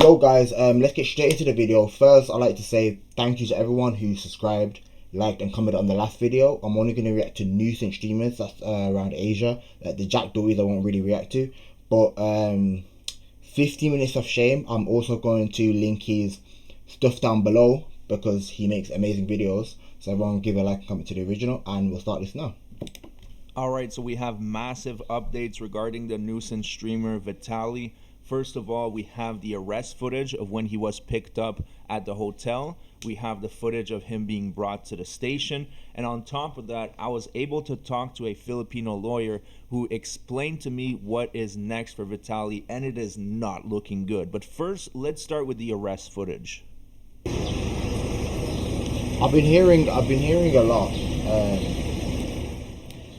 Yo guys, let's get straight into the video. First, I'd like to say thank you to everyone who subscribed, liked and commented on the last video. I'm only going to react to nuisance streamers that's around Asia. Like the Jack Dories I won't really react to. But 15 Minutes of Shame, I'm also going to link his stuff down below because he makes amazing videos. So everyone give a like and comment to the original, and we'll start this now. Alright, so we have massive updates regarding the nuisance streamer Vitaly. First of all, we have the arrest footage of when he was picked up at the hotel. We have the footage of him being brought to the station. And on top of that, I was able to talk to a Filipino lawyer who explained to me what is next for Vitaly, and it is not looking good. But first, let's start with the arrest footage. I've been hearing a lot.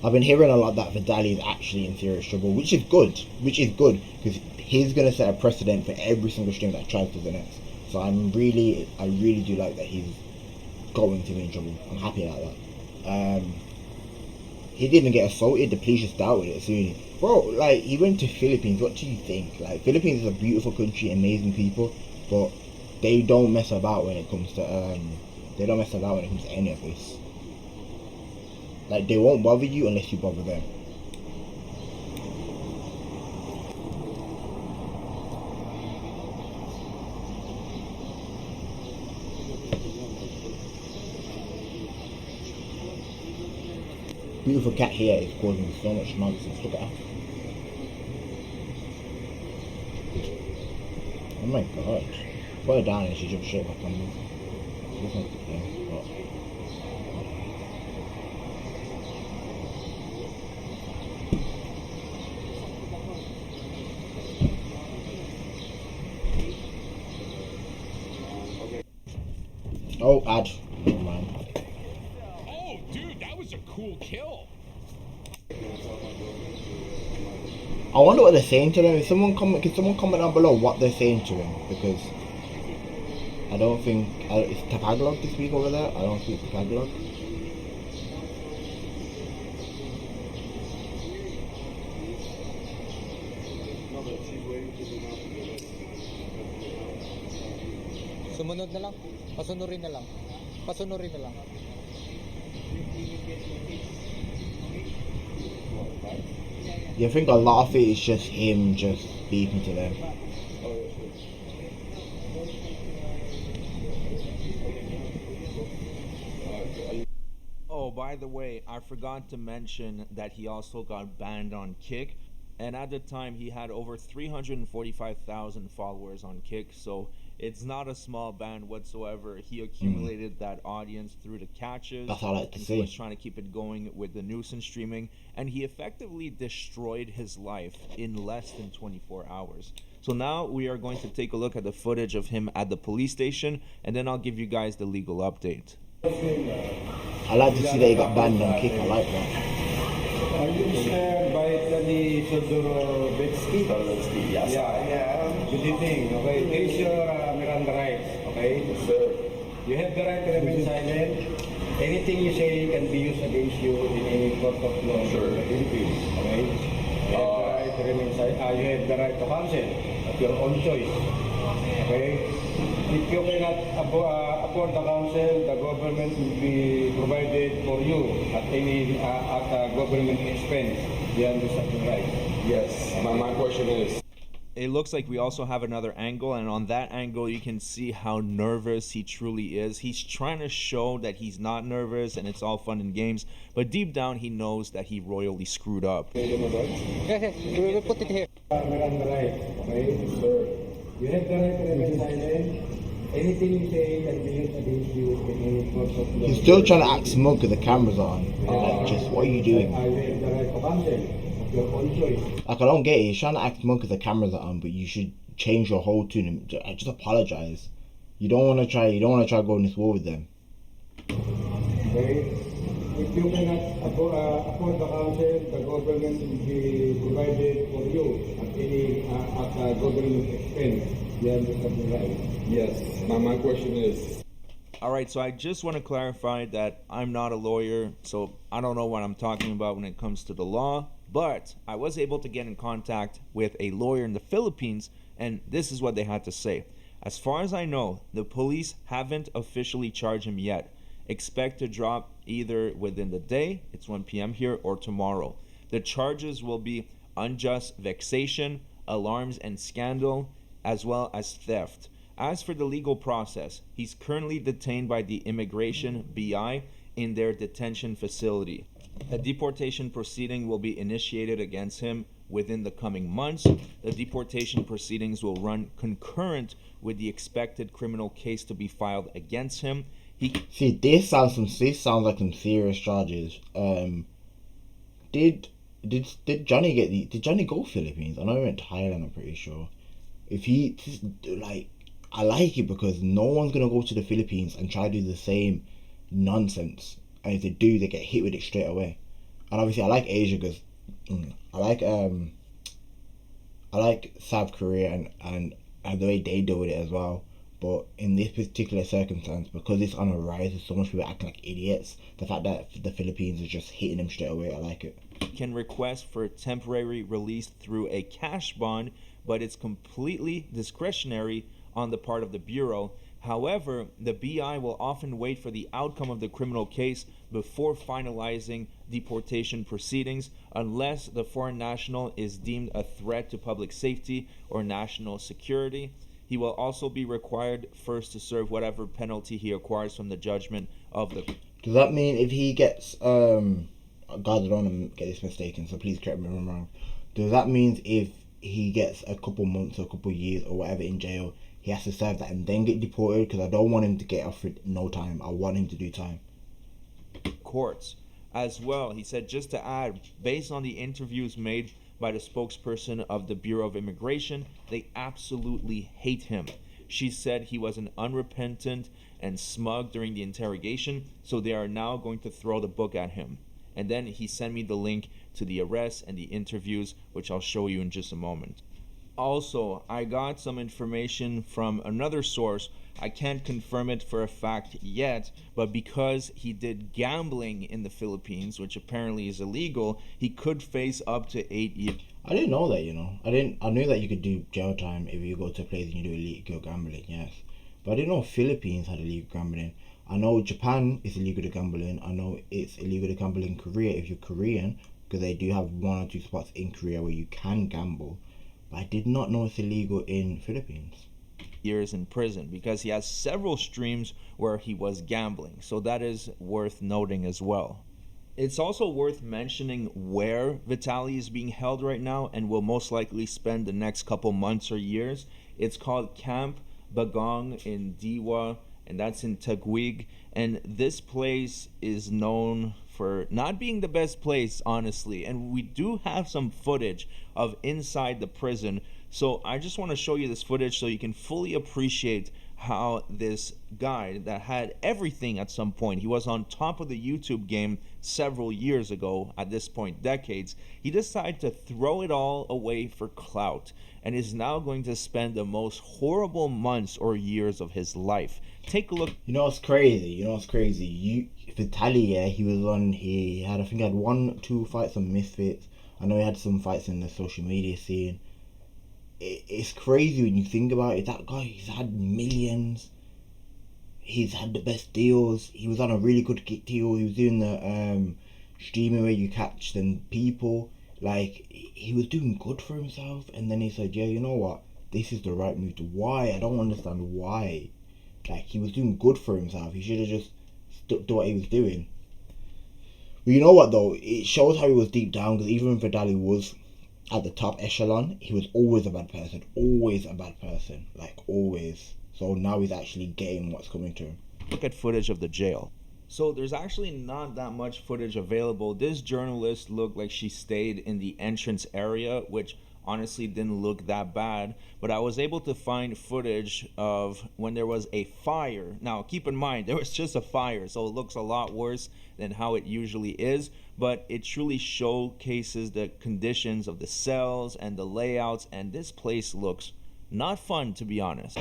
I've been hearing a lot that Vitaly is actually in serious trouble, which is good because he's gonna set a precedent for every single stream that tries to the next. So I really do like that he's going to be in trouble. I'm happy about that. He didn't get assaulted. The police just dealt with it soon. Bro, like he went to Philippines. What do you think? Like Philippines is a beautiful country, amazing people, but they don't mess about when it comes to any of this. Like they won't bother you unless you bother them. Beautiful cat here is causing so much nonsense. Look at her. Oh my god. Put her down and she jumped straight back on me. She looks like but... Oh, ad. Never mind. Oh, dude, that was a cool kill. I wonder what they're saying to them. Can someone comment down below what they're saying to him? Because I don't think it's Tagalog to speak over there. I don't speak Tagalog. Sumunod na lang. Pasunurin na lang. Pasunurin na lang. You think a lot of it is just him just speaking to them? Oh, by the way, I forgot to mention that he also got banned on Kick. And at the time, he had over 345,000 followers on Kick, so it's not a small ban whatsoever. He accumulated that audience through the catches. That's all I like to see. He was trying to keep it going with the nuisance streaming, and he effectively destroyed his life in less than 24 hours. So now we are going to take a look at the footage of him at the police station, and then I'll give you guys the legal update. I like to see that he got banned on Kick. I like that. Are you Mr. Vitaly Yes. Yeah. Good evening. Okay, this is your Miranda rights. Okay? Yes, sir. You have the right to remain silent. Anything you say can be used against you in any court of law Sure. in the Philippines. Okay? You have the right to remain silent. You have the right to counsel at your own choice. Okay? If you cannot afford the counsel, the government will be provided for you at any government expense. You understand the right? Yes. My question is, It looks like we also have another angle, and on that angle you can see how nervous he truly is. He's trying to show that he's not nervous and it's all fun and games, but deep down he knows that he royally screwed up. Yes, we will put it here. Miranda right, okay? Sir. You have the right to remain silent. Anything you say can be used against you in any court of law. He's still trying to act smug because the camera's on. Like, just what are you doing? You have the right to counsel of your own choice. Like I don't get it. He's trying to act smug because the cameras are on, but you should change your whole tune and just apologize. You don't want to try going this war with them. Okay? If you cannot afford the counsel, the government will be provided for you at any government expense. You understand the right? yes. My question is, Alright, so I just want to clarify that I'm not a lawyer, so I don't know what I'm talking about when it comes to the law, but I was able to get in contact with a lawyer in the Philippines, And this is what they had to say. As far as I know, the police haven't officially charged him yet. Expect to drop either within the day, it's 1 p.m. here, or tomorrow. The charges will be unjust vexation, alarms and scandal, as well as theft. As for the legal process, he's currently detained by the Immigration BI in their detention facility. A deportation proceeding will be initiated against him within the coming months. The deportation proceedings will run concurrent with the expected criminal case to be filed against him. See, this sounds like some serious charges. Did Johnny did Johnny go Philippines? I know he went to Thailand, I'm pretty sure. If he I like it because no one's gonna go to the Philippines and try to do the same nonsense. And if they do, they get hit with it straight away. And obviously, I like Asia because I like South Korea and the way they deal with it as well. But in this particular circumstance, because it's on a rise, there's so much people acting like idiots. The fact that the Philippines is just hitting them straight away, I like it. Can request for temporary release through a cash bond, but it's completely discretionary on the part of the Bureau. However, the BI will often wait for the outcome of the criminal case before finalizing deportation proceedings unless the foreign national is deemed a threat to public safety or national security. He will also be required first to serve whatever penalty he acquires from the judgment of the... Does that mean if he gets guys, I don't want to get this mistaken, so please correct me if I'm wrong. Does that mean if he gets a couple months or a couple years or whatever in jail, he has to serve that and then get deported? Because I don't want him to get off for no time. I want him to do time. Courts as well. He said, just to add, based on the interviews made by the spokesperson of the Bureau of Immigration, they absolutely hate him. She said he was an unrepentant and smug during the interrogation, so they are now going to throw the book at him. And then he sent me the link to the arrest and the interviews, which I'll show you in just a moment. Also, I got some information from another source. I can't confirm it for a fact yet, but because he did gambling in the Philippines, which apparently is illegal, he could face up to 8 years. I didn't know that, I knew that you could do jail time if you go to a place and you do illegal gambling, yes. But I didn't know Philippines had illegal gambling. I know Japan is illegal to gambling. I know it's illegal to gamble in Korea if you're Korean, because they do have 1 or 2 spots in Korea where you can gamble. But I did not know it's illegal in Philippines. Years in prison because he has several streams where he was gambling, so that is worth noting as well. It's also worth mentioning where Vitaly is being held right now and will most likely spend the next couple months or years. It's called Camp Bagong in Diwa, and that's in Taguig. And this place is known for not being the best place, honestly. And we do have some footage of inside the prison. So I just want to show you this footage so you can fully appreciate how this guy that had everything at some point, he was on top of the YouTube game several years ago, at this point decades, he decided to throw it all away for clout and is now going to spend the most horrible months or years of his life. Take a look. You know what's crazy? Vitaly, yeah, he had, I think he had 1-2 fights on Misfits. I know he had some fights in the social media scene. It's crazy when you think about it. That guy, he's had millions. He's had the best deals. He was on a really good deal. He was doing the streaming where you catch them people. Like, he was doing good for himself. And then he said, yeah, you know what? This is the right move to. Why? I don't understand why. Like, he was doing good for himself. He should have just stuck to what he was doing. But you know what, though? It shows how he was deep down. Because even when Vitaly was at the top echelon, he was always a bad person. Always a bad person. Like, always. So now he's actually getting what's coming to him. Look at footage of the jail. So there's actually not that much footage available. This journalist looked like she stayed in the entrance area, which honestly didn't look that bad. But I was able to find footage of when there was a fire. Now, keep in mind, there was just a fire, so it looks a lot worse than how it usually is. But it truly showcases the conditions of the cells and the layouts, and this place looks not fun, to be honest.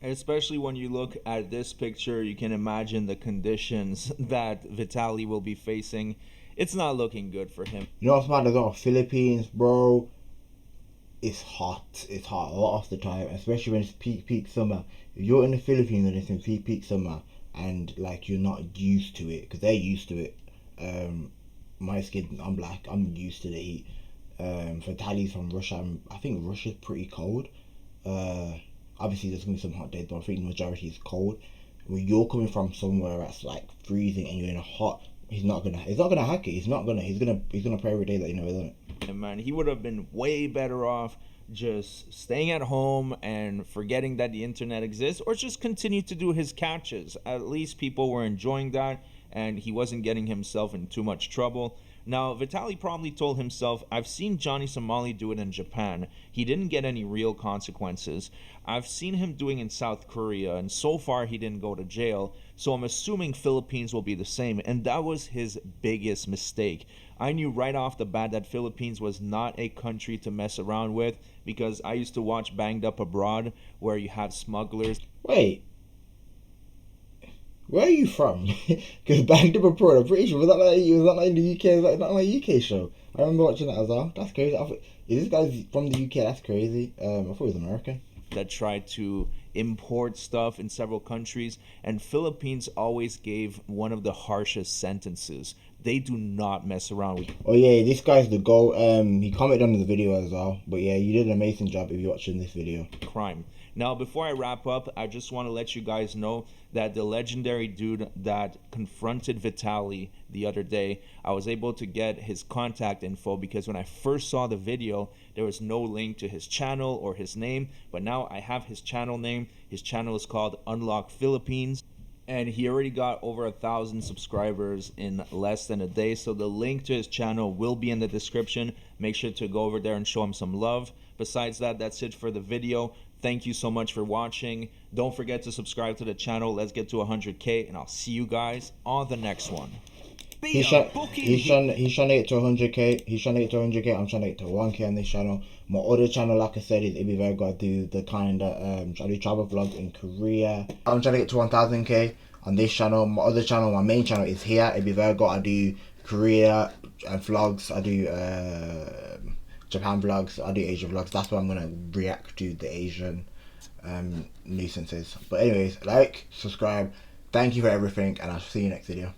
Especially when you look at this picture, you can imagine the conditions that Vitaly will be facing. It's not looking good for him. You know what's mad about Philippines, bro? It's hot. It's hot a lot of the time, especially when it's peak summer. If you're in the Philippines and it's in peak summer, and like you're not used to it, because they're used to it. My skin, I'm black. I'm used to the heat. Vitaly's from Russia. I think Russia's pretty cold. Obviously there's gonna be some hot days, but I think the majority is cold. When you're coming from somewhere that's like freezing and you're in a hot, he's not gonna hack it. He's gonna pray every day that you know, isn't it? And man, he would have been way better off just staying at home and forgetting that the internet exists, or just continue to do his catches. At least people were enjoying that, and he wasn't getting himself in too much trouble. Now, Vitaly probably told himself, I've seen Johnny Somali do it in Japan. He didn't get any real consequences. I've seen him doing in South Korea, and so far he didn't go to jail. So I'm assuming Philippines will be the same, and that was his biggest mistake. I knew right off the bat that Philippines was not a country to mess around with, because I used to watch Banged Up Abroad, where you have smugglers. Wait, where are you from? Because Banged Up Abroad, I'm pretty sure was that like in the UK? Was that not like a UK show? I remember watching that as well. That's crazy. Is this guy from the UK? That's crazy. I thought he was American. That tried to import stuff in several countries, and Philippines always gave one of the harshest sentences. They do not mess around with. Oh yeah, this guy's the GOAT. He commented on the video as well. But yeah, you did an amazing job if you're watching this video. Crime. Now, before I wrap up, I just want to let you guys know that the legendary dude that confronted Vitaly the other day, I was able to get his contact info, because when I first saw the video, there was no link to his channel or his name, but now I have his channel name. His channel is called Unlock Philippines, and he already got over 1,000 subscribers in less than a day. So the link to his channel will be in the description. Make sure to go over there and show him some love. Besides that, that's it for the video. Thank you so much for watching. Don't forget to subscribe to the channel. Let's get to 100K, and I'll see you guys on the next one. He's trying to get to 100K. He's trying to get to 100K. I'm trying to get to 1K on this channel. My other channel, like I said, is It'd Be Very Good. I do the kind of I do travel vlogs in Korea. I'm trying to get to 1000K on this channel. My other channel, my main channel, is here. It'd Be Very Good. I do Korea vlogs. I do Japan vlogs. I do Asia vlogs. That's why I'm gonna react to the Asian nuisances. But anyways, like, subscribe. Thank you for everything, and I'll see you next video.